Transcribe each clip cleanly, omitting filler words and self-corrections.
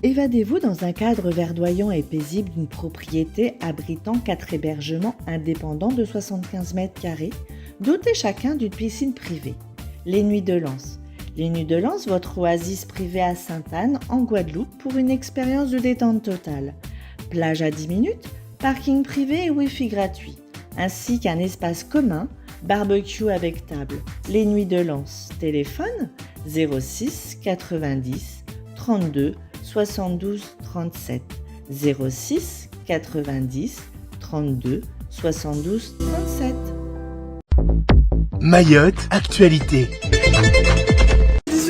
Évadez-vous dans un cadre verdoyant et paisible d'une propriété abritant 4 hébergements indépendants de 75 mètres carrés, dotés chacun d'une piscine privée. Les Nuits de Lens. Les Nuits de Lens, votre oasis privée à Sainte-Anne, en Guadeloupe, pour une expérience de détente totale. Plage à 10 minutes, parking privé et Wi-Fi gratuit, ainsi qu'un espace commun, barbecue avec table. Les Nuits de Lens. Téléphone 06 90 32 72 37. 06 90 32 72 37. Mayotte, actualité.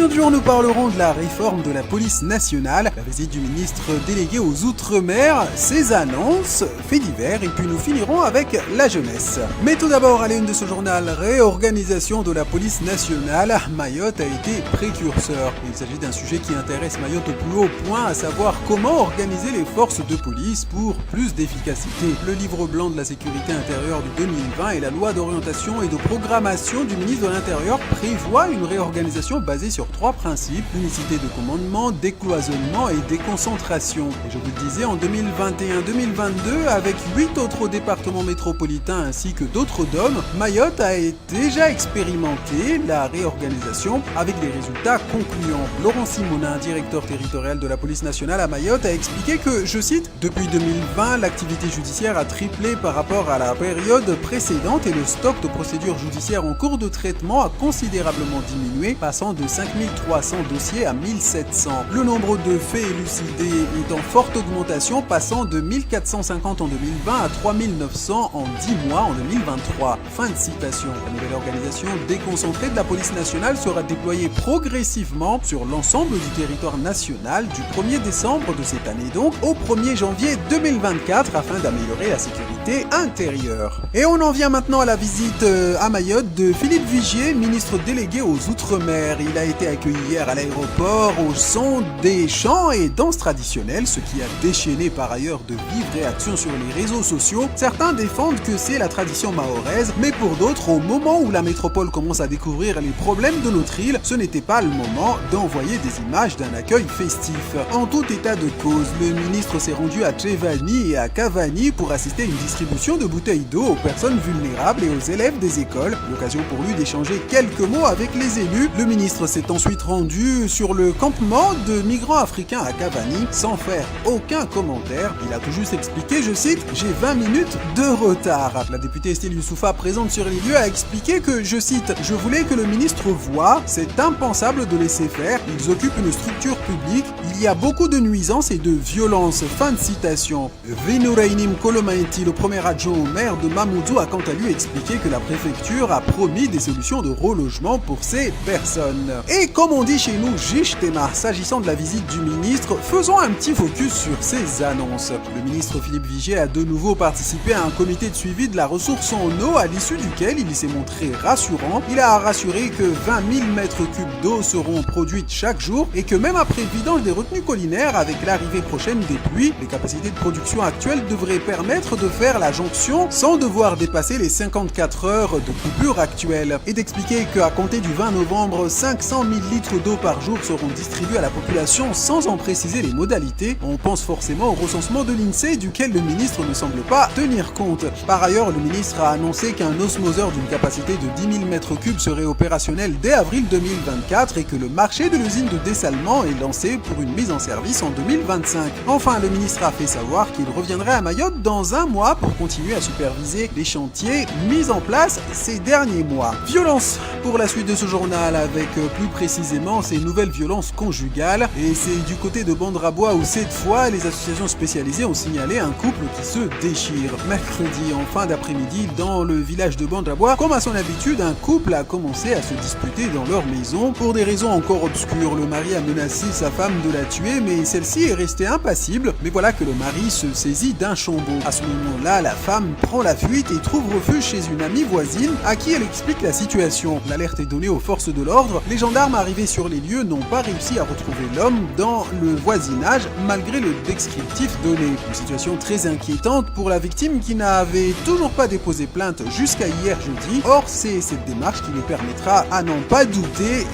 Du jour, nous parlerons de la réforme de la police nationale, la visite du ministre délégué aux Outre-mer, ses annonces, faits divers, et puis nous finirons avec la jeunesse. Mais tout d'abord, à l'une de ce journal, réorganisation de la police nationale, Mayotte a été précurseur. Il s'agit d'un sujet qui intéresse Mayotte au plus haut point, à savoir comment organiser les forces de police pour plus d'efficacité. Le livre blanc de la sécurité intérieure de 2020 et la loi d'orientation et de programmation du ministre de l'Intérieur prévoient une réorganisation basée sur 3 principes: unicité de commandement, décloisonnement et déconcentration. Et je vous le disais, en 2021-2022, avec 8 autres départements métropolitains ainsi que d'autres DOM, Mayotte a déjà expérimenté la réorganisation avec des résultats concluants. Laurent Simonin, directeur territorial de la police nationale à Mayotte, a expliqué que, je cite, « Depuis 2020, l'activité judiciaire a triplé par rapport à la période précédente et le stock de procédures judiciaires en cours de traitement a considérablement diminué, passant de 5300 dossiers à 1700. Le nombre de faits élucidés est en forte augmentation, passant de 1450 en 2020 à 3900 en 10 mois en 2023. » Fin de citation. La nouvelle organisation déconcentrée de la police nationale sera déployée progressivement sur l'ensemble du territoire national du 1er décembre de cette année donc au 1er janvier 2024 afin d'améliorer la sécurité intérieure. Et on en vient maintenant à la visite à Mayotte de Philippe Vigier, ministre délégué aux Outre-mer. Il a été accueilli hier à l'aéroport au son des chants et danses traditionnelles, ce qui a déchaîné par ailleurs de vives réactions sur les réseaux sociaux. Certains défendent que c'est la tradition mahoraise, mais pour d'autres, au moment où la métropole commence à découvrir les problèmes de notre île, ce n'était pas le moment d'envoyer des images d'un accueil festif. En tout état de cause, le ministre s'est rendu à Tchevani et à Cavani pour assister à une distribution de bouteilles d'eau aux personnes vulnérables et aux élèves des écoles. L'occasion pour lui d'échanger quelques mots avec les élus. Le ministre s'est ensuite rendu sur le campement de migrants africains à Cavani sans faire aucun commentaire. Il a tout juste expliqué, je cite, « J'ai 20 minutes de retard ». La députée Estelle Youssoufa, présente sur les lieux, a expliqué que, je cite, « Je voulais que le ministre voie, c'est impensable de laisser faire, ils occupent une structure publique, il y a beaucoup de nuisances et de violences ». Fin de citation. Vinurainim Kolomainti, le premier adjoint au maire de Mamoudzou, a quant à lui expliqué que la préfecture a promis des solutions de relogement pour ces personnes. Et comme on dit chez nous, Jishtema, s'agissant de la visite du ministre, faisons un petit focus sur ses annonces. Le ministre Philippe Vigier a de nouveau participé à un comité de suivi de la ressource en eau, à l'issue duquel il s'est montré rassurant. Il a rassuré que 20 000 mètres cubes d'eau seront produites chaque jour et que même après le vidange des retenues collinaires, avec l'arrivée prochaine des pluies, les capacités de production actuelles devraient permettre de faire la jonction sans devoir dépasser les 54 heures de coupure actuelles. Et d'expliquer qu'à compter du 20 novembre, 500 000 litres d'eau par jour seront distribués à la population sans en préciser les modalités. On pense forcément au recensement de l'INSEE duquel le ministre ne semble pas tenir compte. Par ailleurs, le ministre a annoncé qu'un osmoseur d'une capacité de 10 000 mètres cubes serait opérationnel dès avril 2024 et que le marché de l'usine de dessalement est lancé pour une mise en service en 2025. Enfin, le ministre a fait savoir qu'il reviendrait à Mayotte dans un mois pour continuer à superviser les chantiers mis en place ces derniers mois. Violence pour la suite de ce journal, avec plus précisément ces nouvelles violences conjugales. Et c'est du côté de Bandrabois où cette fois les associations spécialisées ont signalé un couple qui se déchire. Mercredi en fin d'après-midi dans le village de Bandrabois, comme à son habitude, un couple a commencé à se disputer dans leur maison. Pour des raisons encore obscures, le mari a menacé sa femme de la tuer, mais celle-ci est restée impassible. Mais voilà que le mari se saisit d'un chambon. À ce moment-là, la femme prend la fuite et trouve refuge chez une amie voisine à qui elle explique la situation. L'alerte est donnée aux forces de l'ordre. Les gendarmes arrivés sur les lieux n'ont pas réussi à retrouver l'homme dans le voisinage malgré le descriptif donné. Une situation très inquiétante pour la victime qui n'avait toujours pas déposé plainte jusqu'à hier jeudi. Or, c'est cette démarche qui lui permettra, à n'en pas douter,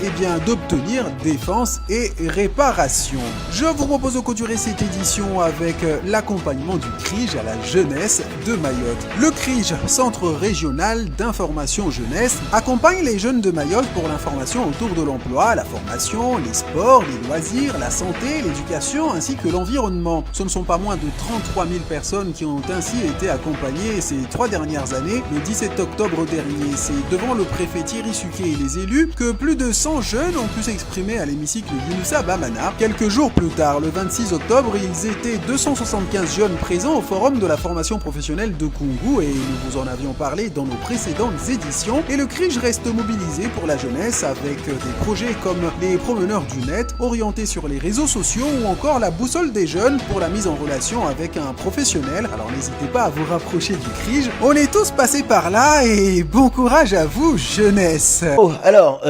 d'obtenir défense et réparation. Je vous propose de clôturer cette édition avec l'accompagnement du CRIJ à la jeunesse de Mayotte. Le CRIJ, Centre régional d'information jeunesse, accompagne les jeunes de Mayotte pour l'information autour de l'emploi, la formation, les sports, les loisirs, la santé, l'éducation ainsi que l'environnement. Ce ne sont pas moins de 33 000 personnes qui ont ainsi été accompagnées ces 3 dernières années. Le 17 octobre dernier, c'est devant le préfet Thierry Suquet et les élus que plus de 100 jeunes ont pu s'exprimer à l'hémicycle Younoussa Bamana. Quelques jours plus tard, le 26 octobre, ils étaient 275 jeunes présents au forum de la formation professionnelle de Kungu et nous vous en avions parlé dans nos précédentes éditions. Et le CRIJ reste mobilisé pour la jeunesse avec des projets comme les promeneurs du net, orientés sur les réseaux sociaux ou encore la boussole des jeunes pour la mise en relation avec un professionnel. Alors n'hésitez pas à vous rapprocher du CRIJ. On est tous passés par là et bon courage à vous, jeunesse.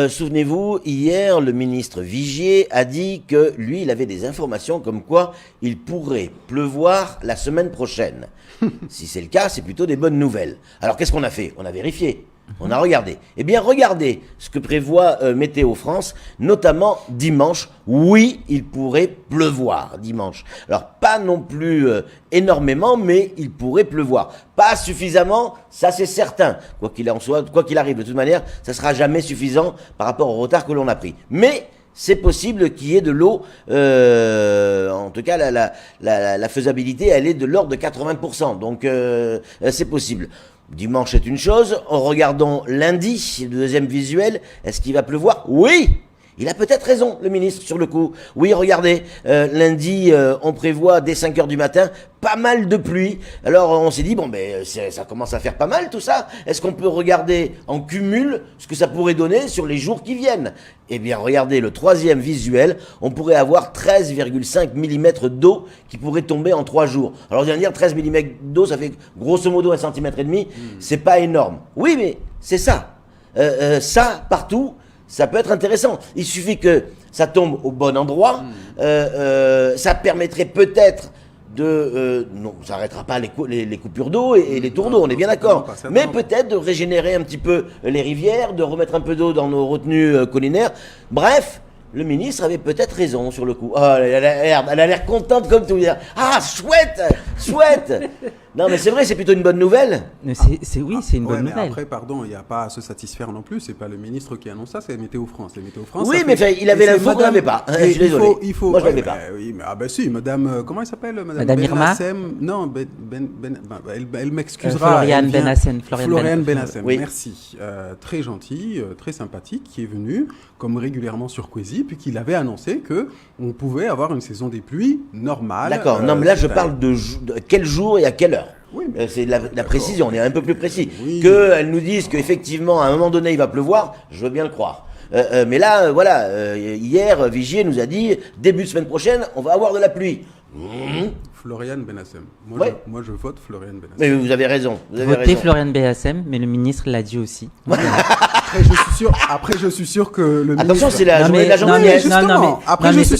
Souvenez-vous, hier, le ministre Vigier a dit que lui, il avait des informations comme quoi il pourrait pleuvoir la semaine prochaine. Si c'est le cas, c'est plutôt des bonnes nouvelles. Alors qu'est-ce qu'on a fait? On a vérifié. On a regardé. Eh bien, regardez ce que prévoit Météo France, notamment dimanche. Oui, il pourrait pleuvoir dimanche. Alors, pas non plus énormément, mais il pourrait pleuvoir. Pas suffisamment, ça c'est certain. Quoi qu'il en soit, quoi qu'il arrive, de toute manière, ça sera jamais suffisant par rapport au retard que l'on a pris. Mais c'est possible qu'il y ait de l'eau, en tout cas la faisabilité elle est de l'ordre de 80%, donc c'est possible. Dimanche est une chose, regardons lundi, le deuxième visuel, est-ce qu'il va pleuvoir? Oui! Il a peut-être raison, le ministre, sur le coup. Oui, regardez, lundi, on prévoit dès 5 heures du matin pas mal de pluie. Alors, on s'est dit, ça commence à faire pas mal tout ça. Est-ce qu'on peut regarder en cumul ce que ça pourrait donner sur les jours qui viennent? Eh bien, regardez le troisième visuel, on pourrait avoir 13,5 mm d'eau qui pourrait tomber en 3 jours. Alors, vous allez me dire, 13 mm d'eau, ça fait grosso modo 1,5 cm. C'est pas énorme. Oui, mais c'est ça. Ça, partout, ça peut être intéressant. Il suffit que ça tombe au bon endroit. Ça permettrait peut-être non, ça n'arrêtera pas les coupures d'eau et les tours d'eau, on est bien d'accord. Mais peut-être de régénérer un petit peu les rivières, de remettre un peu d'eau dans nos retenues collinaires. Bref, le ministre avait peut-être raison sur le coup. Oh, elle a l'air contente comme tout. Ah, chouette. Non, mais c'est vrai, c'est plutôt une bonne nouvelle. C'est une bonne nouvelle. Après, pardon, il n'y a pas à se satisfaire non plus. C'est pas le ministre qui annonce ça, c'est Météo France. Météo France. Oui, mais il avait l'info qu'on n'avait pas. Je suis désolé. Moi, je l'avais pas. Oui, mais si, Madame, comment elle s'appelle, Madame Irma. Non, elle m'excusera. Floriane Benassem. Oui. Merci. Très gentil, très sympathique, qui est venu comme régulièrement sur Quasi, puis qu'il avait annoncé que on pouvait avoir une saison des pluies normale. D'accord. Non, mais là, je parle de quel jour et à quelle heure. Oui, c'est la précision, on est un peu plus précis. Oui. Qu'elles nous disent qu'effectivement, à un moment donné, il va pleuvoir, je veux bien le croire. Mais là, hier, Vigier nous a dit, début de semaine prochaine, on va avoir de la pluie. Floriane Benassem. Moi, je vote Floriane Benassem. Mais vous avez raison. Votez Floriane Benassem, mais le ministre l'a dit aussi. Après, je suis sûr que le ministre... Attention, c'est la journée de la gentillesse. Après, je suis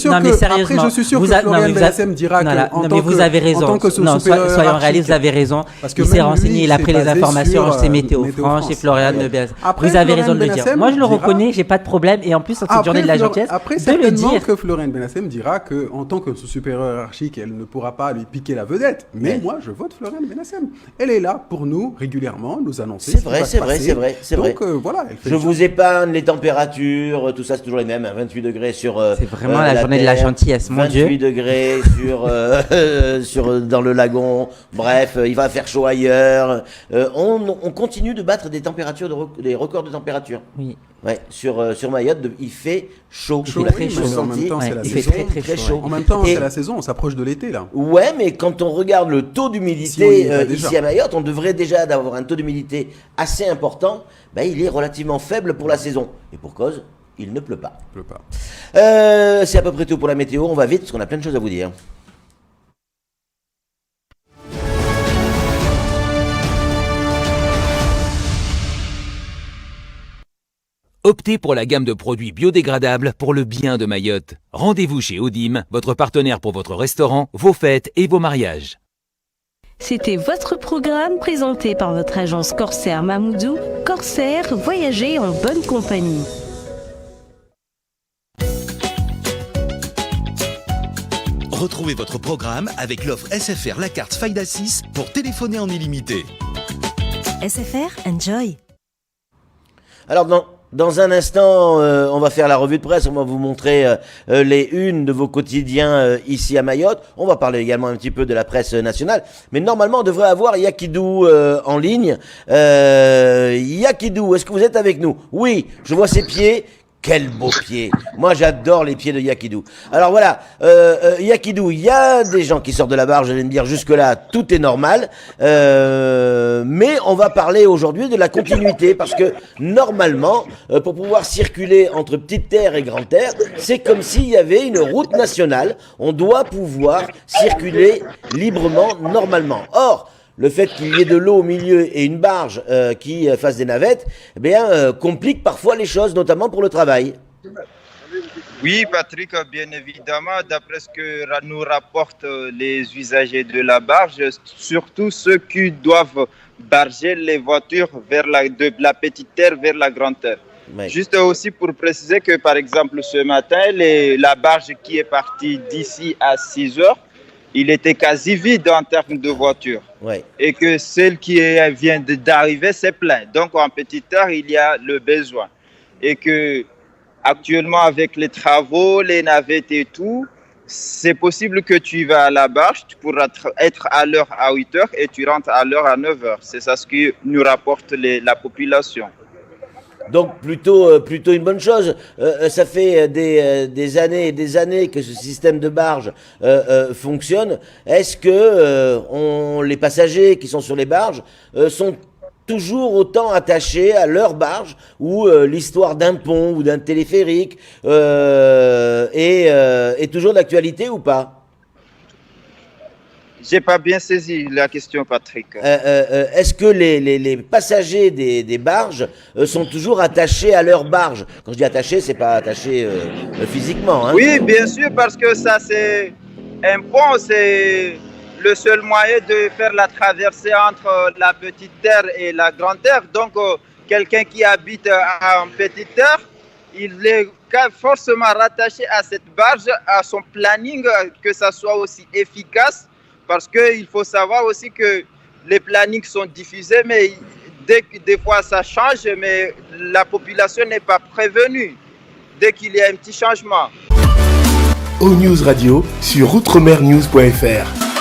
sûr que Floriane Benassem dira que... mais vous avez raison. Soyons réalistes, vous avez raison. Il s'est renseigné, il a pris les informations chez Météo France, chez Floriane Benassem. Vous avez raison de le dire. Moi, je le reconnais, j'ai pas de problème. Et en plus, en cette journée de la gentillesse, de le dire. Que Floriane Benassem dira qu'en tant que supérieure hiérarchique, elle ne pourra pas lui piquer la vedette. Mais moi, je vote Floriane Benassem. Elle est là pour nous, régulièrement, nous annoncer. C'est vrai. Donc voilà, elle fait je vous épargne les températures, tout ça c'est toujours les mêmes, 28 degrés sur c'est vraiment la journée de la gentillesse, mon Dieu. 28 degrés dans le lagon, bref, il va faire chaud ailleurs. On continue de battre des températures, des records de température. Oui. Ouais, sur Mayotte, il fait chaud. Il fait chaud. En même temps, c'est la saison. Très chaud. En même temps, c'est la saison, on s'approche de l'été là. Ouais, mais quand on regarde le taux d'humidité ici à Mayotte, on devrait déjà avoir un taux d'humidité assez important. Il est relativement faible pour la saison. Et pour cause, il ne pleut pas. C'est à peu près tout pour la météo. On va vite parce qu'on a plein de choses à vous dire. Optez pour la gamme de produits biodégradables pour le bien de Mayotte. Rendez-vous chez Odim, votre partenaire pour votre restaurant, vos fêtes et vos mariages. C'était votre programme présenté par votre agence Corsair Mamoudou. Corsair, voyagez en bonne compagnie. Retrouvez votre programme avec l'offre SFR La Carte Fayda 6 pour téléphoner en illimité. SFR, enjoy. Alors dans un instant, on va faire la revue de presse, on va vous montrer les unes de vos quotidiens ici à Mayotte. On va parler également un petit peu de la presse nationale. Mais normalement, on devrait avoir Yakidou en ligne. Yakidou, est-ce que vous êtes avec nous? Oui, je vois ses pieds. Quel beau pied. Moi, j'adore les pieds de Yakidou. Alors voilà, Yakidou, il y a des gens qui sortent de la barre, j'allais me dire jusque-là, tout est normal. Mais on va parler aujourd'hui de la continuité, parce que normalement, pour pouvoir circuler entre Petite Terre et Grande Terre, c'est comme s'il y avait une route nationale. On doit pouvoir circuler librement, normalement. Or, le fait qu'il y ait de l'eau au milieu et une barge qui fasse des navettes, complique parfois les choses, notamment pour le travail. Oui, Patrick, bien évidemment, d'après ce que nous rapportent les usagers de la barge, surtout ceux qui doivent barger les voitures de la Petite Terre vers la Grande Terre. Oui. Juste aussi pour préciser que, par exemple, ce matin, la barge qui est partie d'ici à 6 heures, il était quasi vide en termes de voitures. Ouais. Et que celle qui vient d'arriver, c'est plein. Donc, en Petite Terre, il y a le besoin. Et que actuellement, avec les travaux, les navettes et tout, c'est possible que tu vas à la barge, tu pourras être à l'heure à 8 heures et tu rentres à l'heure à 9 heures. C'est ça ce que nous rapporte la population. Donc plutôt une bonne chose. Ça fait des années et des années que ce système de barge fonctionne. Est-ce que les passagers qui sont sur les barges sont toujours autant attachés à leur barge, ou l'histoire d'un pont ou d'un téléphérique est toujours d'actualité ou pas? J'ai pas bien saisi la question, Patrick. Est-ce que les passagers des barges sont toujours attachés à leur barge? Quand je dis attachés, c'est pas attaché physiquement. Hein. Oui, bien sûr, parce que ça, c'est un pont, c'est le seul moyen de faire la traversée entre la Petite Terre et la Grande Terre. Donc, quelqu'un qui habite en Petite Terre, il est forcément rattaché à cette barge, à son planning, que ça soit aussi efficace. Parce qu'il faut savoir aussi que les plannings sont diffusés, mais des fois ça change, mais la population n'est pas prévenue dès qu'il y a un petit changement. O-News Radio sur outremernews.fr.